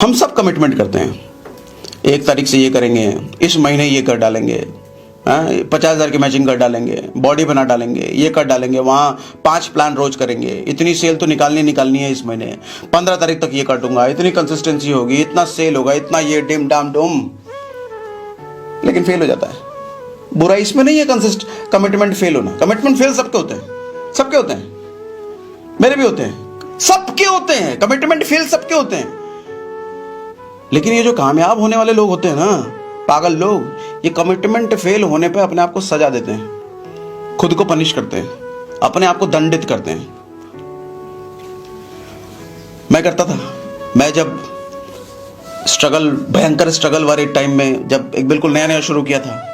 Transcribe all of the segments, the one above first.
हम सब कमिटमेंट करते हैं, 1 तारीख से ये करेंगे, इस महीने ये कर डालेंगे, 50,000 की मैचिंग कर डालेंगे, बॉडी बना डालेंगे, ये कर डालेंगे, वहाँ 5 प्लान रोज करेंगे, इतनी सेल तो निकालनी है इस महीने, 15 तारीख तक ये कर दूंगा, इतनी कंसिस्टेंसी होगी, इतना सेल होगा, इतना ये डिम डाम डुम, लेकिन फेल हो जाता है। बुरा इसमें नहीं है कमिटमेंट फेल होना। कमिटमेंट फेल सबके होते हैं, सबके होते हैं, मेरे भी होते हैं, सबके होते हैं, कमिटमेंट फेल सबके होते हैं। लेकिन ये जो कामयाब होने वाले लोग होते हैं ना, पागल लोग, ये कमिटमेंट फेल होने पे अपने आप को सजा देते हैं, खुद को पनिश करते हैं, अपने आप को दंडित करते हैं। मैं करता था, मैं जब भयंकर स्ट्रगल वाले टाइम में, जब एक बिल्कुल नया नया शुरू किया था,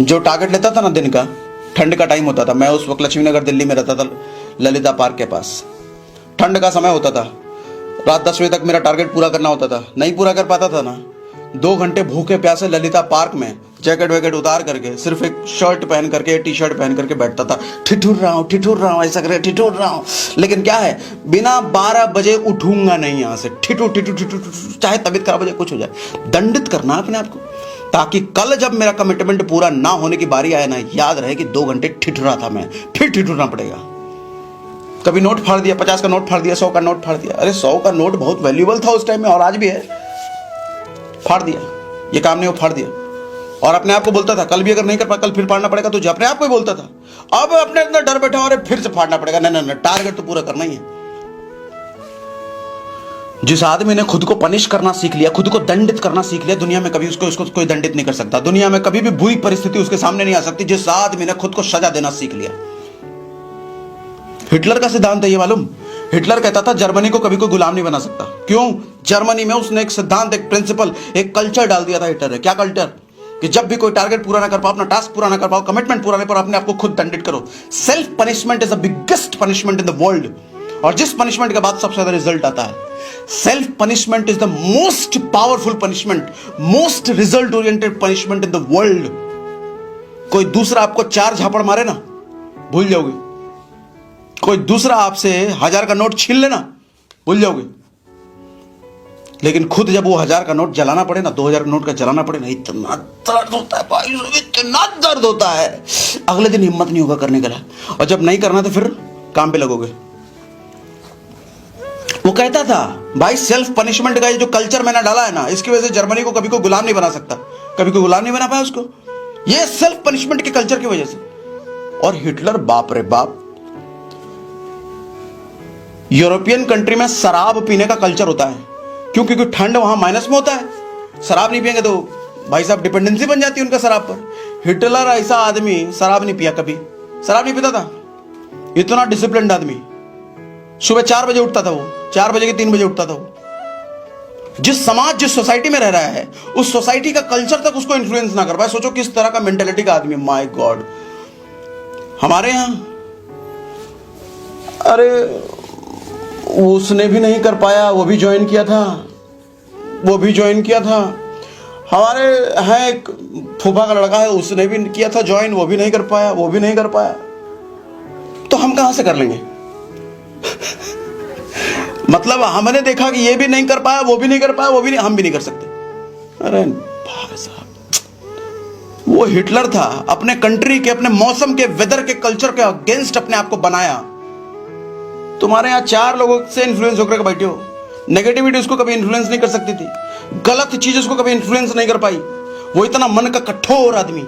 जो टारगेट लेता था ना दिन का, ठंड का टाइम होता था, मैं उस वक्त लक्ष्मी नगर दिल्ली में रहता था, ललिता पार्क के पास, ठंड का समय होता था, रात 10 बजे तक मेरा टारगेट पूरा करना होता था, नहीं पूरा कर पाता था ना, 2 घंटे भूखे प्यासे ललिता पार्क में जैकेट वैकेट उतार करके, सिर्फ एक शर्ट पहन करके, टी शर्ट पहन करके बैठता था, ठिठुर रहा हूँ, ऐसा करे ठिठुर रहा हूँ, लेकिन क्या है, बिना 12 बजे उठूंगा नहीं यहाँ से, ठिठुर, चाहे तबीयत खराब हो जाए, कुछ हो जाए, दंडित करना अपने आप को, ताकि कल जब मेरा कमिटमेंट पूरा ना होने की बारी आए ना, याद रहे कि 2 घंटे ठिठुरा था मैं, फिर ठिठुरना पड़ेगा। कभी नोट फाड़ दिया, 50 का नोट फाड़ दिया, 100 का नोट फाड़ दिया, अरे 100 का नोट बहुत वैल्यूएबल था उस टाइम में, और आज भी है, फाड़ दिया, ये काम नहीं हो, फाड़ दिया, और अपने आप को बोलता था कल भी अगर नहीं कर पाया, कल फिर फाड़ना पड़ेगा तुझे, अपने आप को ही बोलता था। अब अपने अंदर डर बैठा, और फिर से फाड़ना पड़ेगा, नहीं, टारगेट तो पूरा करना ही है। जिस आदमी ने खुद को पनिश करना सीख लिया, खुद को दंडित करना सीख लिया, दुनिया में कभी उसको कोई दंडित नहीं कर सकता, दुनिया में कभी भी बुरी परिस्थिति उसके सामने नहीं आ सकती। जिस आदमी ने खुद को सजा देना सीख लिया, हिटलर का सिद्धांत है ये मालूम, हिटलर कहता था जर्मनी को कभी कोई गुलाम नहीं बना सकता। क्यों? जर्मनी में उसने एक सिद्धांत, एक प्रिंसिपल, एक कल्चर डाल दिया था हिटलर ने। क्या कल्चर? कि जब भी कोई टारगेट पूरा ना कर पाओ, अपना टास्क पूरा ना कर पाओ, कमिटमेंट पूरा नहीं, पर अपने आप को खुद दंडित करो। Self punishment is the biggest punishment in the world, और जिस पनिशमेंट के बाद सबसे ज्यादा रिजल्ट आता है, self punishment is the most powerful punishment, most result oriented punishment in the world. कोई दूसरा आपको 4 झापड़ मारे ना, भूल जाओगे। कोई दूसरा आपसे 1000 का नोट छीन लेना, भूल जाओगे। लेकिन खुद जब वो 1000 का नोट जलाना पड़े ना, 2000 का नोट का जलाना पड़े ना, इतना दर्द होता है भाई, इतना दर्द होता है, अगले दिन हिम्मत नहीं होगा करने का। और जब नहीं करना तो फिर काम पे लगोगे। वो कहता था भाई, सेल्फ पनिशमेंट का ये जो कल्चर मैंने डाला है ना, इसकी वजह से जर्मनी को कभी कोई गुलाम नहीं बना सकता, कभी कोई गुलाम नहीं बना पाया उसको, ये सेल्फ पनिशमेंट के कल्चर की वजह से। और हिटलर, बाप रे बाप, यूरोपियन कंट्री में शराब पीने का कल्चर होता है, क्योंकि ठंड वहां माइनस में होता है, शराब नहीं पिएंगे तो भाई साहब डिपेंडेंसी बन जाती है उनका शराब पर। हिटलर ऐसा आदमी शराब नहीं पिया, कभी शराब नहीं पीता था, इतना डिसिप्लिन्ड आदमी। सुबह 4 बजे उठता था वो, 4 बजे के 3 बजे उठता था वो। जिस समाज, जिस सोसाइटी में रह रहा है, उस सोसाइटी का कल्चर तक उसको इन्फ्लुएंस ना कर पाए। सोचो किस तरह का मेंटेलिटी का आदमी, माय गॉड। हमारे यहां, अरे उसने भी नहीं कर पाया, वो भी ज्वाइन किया था, हमारे हैं एक फूफा का लड़का है, उसने भी किया था ज्वाइन, वो भी नहीं कर पाया, तो हम कहां से कर लेंगे? मतलब हमने देखा कि ये भी नहीं कर पाया, वो भी नहीं कर पाया, हम भी नहीं कर सकते। अरे भाई साहब, वो हिटलर था, अपने कंट्री के, अपने मौसम के, वेदर के, कल्चर के अगेंस्ट अपने आप को बनाया। तुम्हारे यहां 4 लोगों से इन्फ्लुएंस होकर बैठे हो, नेगेटिविटी उसको कभी इन्फ्लुएंस नहीं कर सकती थी, गलत चीज उसको कभी इन्फ्लुएंस नहीं कर पाई, वो इतना मन का कठोर आदमी।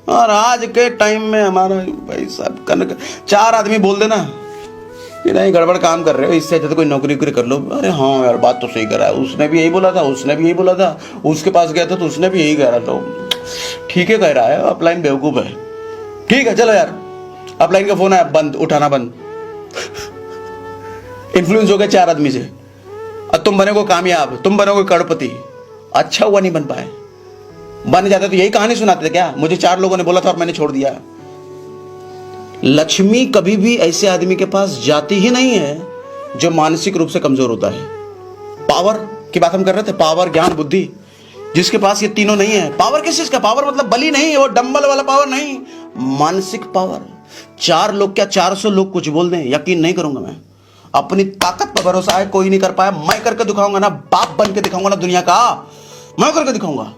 और आज के टाइम में हमारा भाई साहब 4 आदमी बोल देना कि नहीं गड़बड़ काम कर रहे हो, इससे अच्छा तो कोई नौकरी कर लो। अरे हाँ यार, बात तो सही करा है, उसने भी यही बोला था, उसके पास गया था तो उसने भी यही कह रहा था, ठीक है कह रहा है, अपलाइन बेवकूफ है, ठीक है चलो यार, अपलाइन का फोन है बंद, उठाना बंद। इन्फ्लुएंस हो गए 4 आदमी से, अब तुम बनोगे कामयाब, तुम बनोगे करोड़पति। अच्छा हुआ नहीं बन पाए, बन जाते तो यही कहानी सुनाते थे क्या? मुझे 4 लोगों ने बोला था और मैंने छोड़ दिया। लक्ष्मी कभी भी ऐसे आदमी के पास जाती ही नहीं है जो मानसिक रूप से कमजोर होता है। पावर की बात हम कर रहे थे, पावर, ज्ञान, बुद्धि, जिसके पास ये तीनों नहीं है। पावर किस चीज का? पावर मतलब बली नहीं, वो डंबल वाला पावर नहीं, मानसिक पावर। 4 लोग क्या 400 लोग कुछ बोल दें, यकीन नहीं करूंगा मैं, अपनी ताकत पर भरोसा है, कोई नहीं कर पाया। मैं करके दिखाऊंगा ना, बाप बन के दिखाऊंगा ना दुनिया का, मैं करके दिखाऊंगा।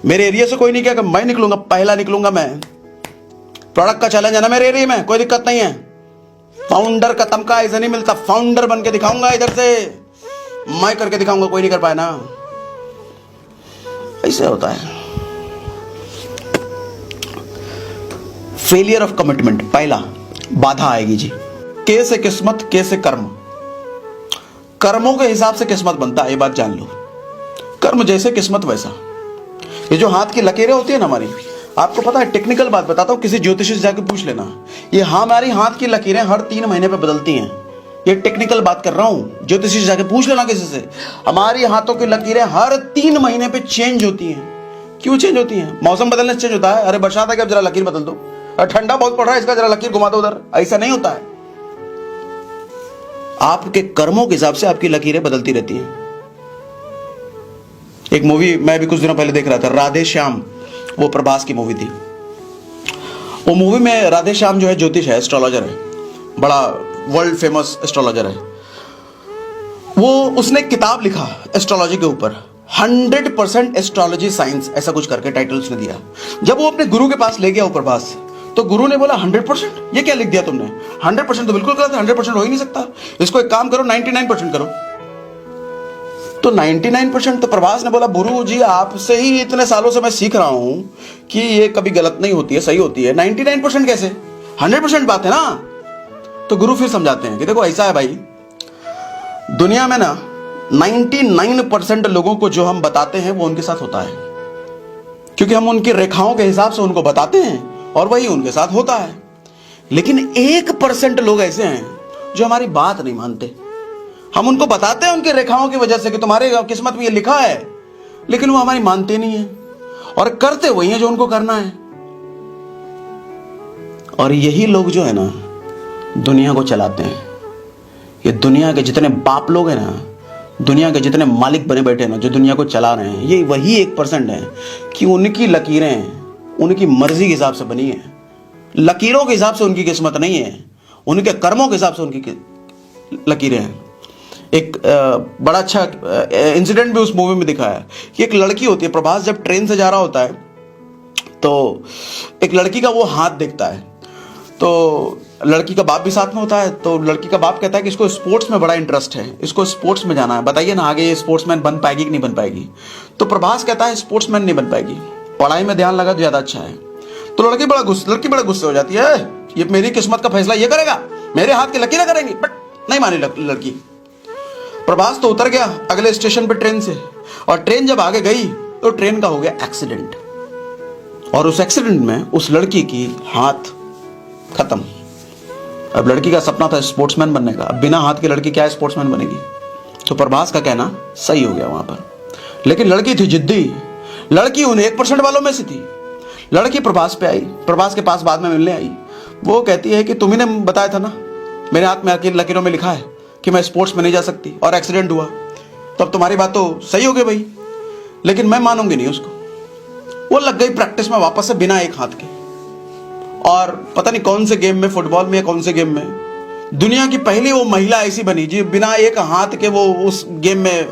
मेरे एरिया से कोई नहीं किया कि मैं निकलूंगा, पहला निकलूंगा मैं। प्रोडक्ट का चैलेंज है ना मेरे एरिया में, कोई दिक्कत नहीं है। फाउंडर का तमका ऐसे नहीं मिलता, फाउंडर बन के दिखाऊंगा इधर से, मैं करके दिखाऊंगा, कोई नहीं कर पाया ना। ऐसे होता है। फेलियर ऑफ कमिटमेंट, पहला बाधा आएगी जी। के से किस्मत, के से कर्म। कर्मों के हिसाब से किस्मत बनता है, ये बात जान लो। कर्म जैसे किस्मत वैसा। ये जो हाथ की लकीरें होती है ना हमारी, आपको पता है, टेक्निकल बात बताता हूं, किसी ज्योतिषी से जाके पूछ लेना। ये हमारी हाथ की लकीरें हर 3 महीने पे बदलती हैं। ये टेक्निकल बात कर रहा हूं, ज्योतिषी से जाके पूछ लेना किसी से। हमारी हाथों की लकीरें हर 3 महीने पे चेंज होती हैं। क्यों चेंज होती हैं? मौसम बदलने से चेंज होता है। अरे बरसात है कि अब जरा लकीर बदल दो, ठंडा बहुत पड़ रहा है इसका जरा लकीर घुमा दो उधर, ऐसा नहीं होता है। आपके कर्मों के हिसाब से आपकी लकीरें बदलती रहती हैं। एक मूवी मैं भी कुछ दिनों पहले देख रहा था, राधे श्याम, वो प्रभास की मूवी थी। वो मूवी में राधे श्याम जो है ज्योतिष है, एस्ट्रोलॉजर है, बड़ा वर्ल्ड फेमस एस्ट्रोलॉजर है। वो उसने एक किताब लिखा एस्ट्रोलॉजी के ऊपर, 100% एस्ट्रोलॉजी साइंस, ऐसा कुछ करके टाइटल उसने दिया। जब वो अपने गुरु के पास ले गया वो प्रभास, तो गुरु ने बोला 100%? ये क्या लिख दिया तुमने? 100% तो बिल्कुल गलत है, 100% हो ही नहीं सकता। इसको एक काम करो, 99% करो। तो 99% तो प्रभास ने बोला, गुरु जी आपसे ही इतने सालों से मैं सीख रहा हूं कि ये कभी गलत नहीं होती है, सही होती है, 99% कैसे? 100% बात है ना। तो गुरु फिर समझाते हैं कि देखो ऐसा है भाई, दुनिया में ना 99% लोगों को जो हम बताते हैं वो उनके साथ होता है, क्योंकि हम उनकी रेखाओं के हिसाब से उनको बताते हैं और वही उनके साथ होता है। लेकिन 1% लोग ऐसे हैं जो हमारी बात नहीं मानते। हम उनको बताते हैं उनकी रेखाओं की वजह से कि तुम्हारे किस्मत में ये लिखा है, लेकिन वो हमारी मानते नहीं है और करते वही है जो उनको करना है। और यही लोग जो है ना दुनिया को चलाते हैं। ये दुनिया के जितने बाप लोग हैं ना, दुनिया के जितने मालिक बने बैठे हैं ना, जो दुनिया को चला रहे हैं, ये वही 1% है कि उनकी लकीरें उनकी मर्जी के हिसाब से बनी है। लकीरों के हिसाब से उनकी किस्मत नहीं है, उनके कर्मों के हिसाब से उनकी लकीरें हैं। एक बड़ा अच्छा इंसिडेंट भी उस मूवी में दिखाया है कि एक लड़की होती है, प्रभास जब ट्रेन से जा रहा होता है तो एक लड़की का वो हाथ देखता है। तो लड़की का बाप भी साथ में होता है। तो लड़की का बाप कहता है कि इसको स्पोर्ट्स में बड़ा इंटरेस्ट है, इसको स्पोर्ट्स में जाना है, बताइए ना आगे ये स्पोर्ट्समैन बन पाएगी कि नहीं बन पाएगी। तो प्रभास कहता है स्पोर्ट्समैन नहीं बन पाएगी, पढ़ाई में ध्यान लगा तो ज़्यादा अच्छा है। तो लड़की बड़ा गुस्से हो जाती है, ये मेरी किस्मत का फैसला ये करेगा, मेरे हाथ की लकीरें करेंगी। बट नहीं मानी लड़की। प्रभास तो उतर गया अगले स्टेशन पे ट्रेन से, और ट्रेन जब आगे गई तो ट्रेन का हो गया एक्सीडेंट, और उस एक्सीडेंट में उस लड़की की हाथ खत्म। अब लड़की का सपना था स्पोर्ट्समैन बनने का, अब बिना हाथ की लड़की क्या स्पोर्ट्समैन बनेगी? तो प्रभास का कहना सही हो गया वहां पर। लेकिन लड़की थी जिद्दी, लड़की उन 1% वालों में से थी। लड़की प्रभास पे आई, प्रभास के पास बाद में मिलने आई। वो कहती है कि तुम्ही ने बताया था ना, मेरे हाथ में लकीरों में लिखा है कि मैं स्पोर्ट्स में नहीं जा सकती, और एक्सीडेंट हुआ, तो अब तुम्हारी बात तो सही हो गई भाई, लेकिन मैं मानूंगी नहीं उसको। वो लग गई प्रैक्टिस में वापस से बिना एक हाथ के, और पता नहीं कौन से गेम में, फुटबॉल में या कौन से गेम में, दुनिया की पहली वो महिला ऐसी बनी जी बिना एक हाथ के वो उस गेम में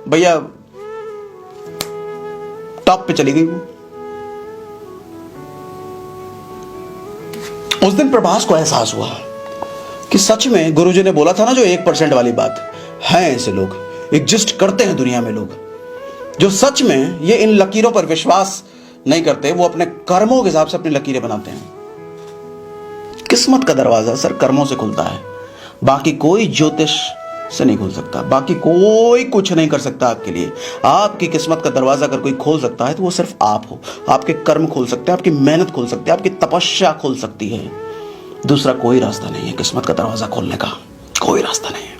भैया टॉप पे चली गई। वो उस दिन प्रभास को एहसास हुआ कि सच में गुरुजी ने बोला था ना जो 1% वाली बात है, ऐसे लोग एग्जिस्ट करते हैं दुनिया में, लोग जो सच में ये इन लकीरों पर विश्वास नहीं करते, वो अपने कर्मों के हिसाब से अपनी लकीरें बनाते हैं। किस्मत का दरवाजा सर कर्मों से खुलता है, बाकी कोई ज्योतिष से नहीं खुल सकता, बाकी कोई कुछ नहीं कर सकता आपके लिए। आपकी किस्मत का दरवाजा अगर कोई खोल सकता है तो वो सिर्फ आप हो। आपके कर्म खोल सकते हैं, आपकी मेहनत खोल सकते हैं, आपकी तपस्या खोल सकती है। दूसरा कोई रास्ता नहीं है किस्मत का दरवाजा खोलने का, कोई रास्ता नहीं है।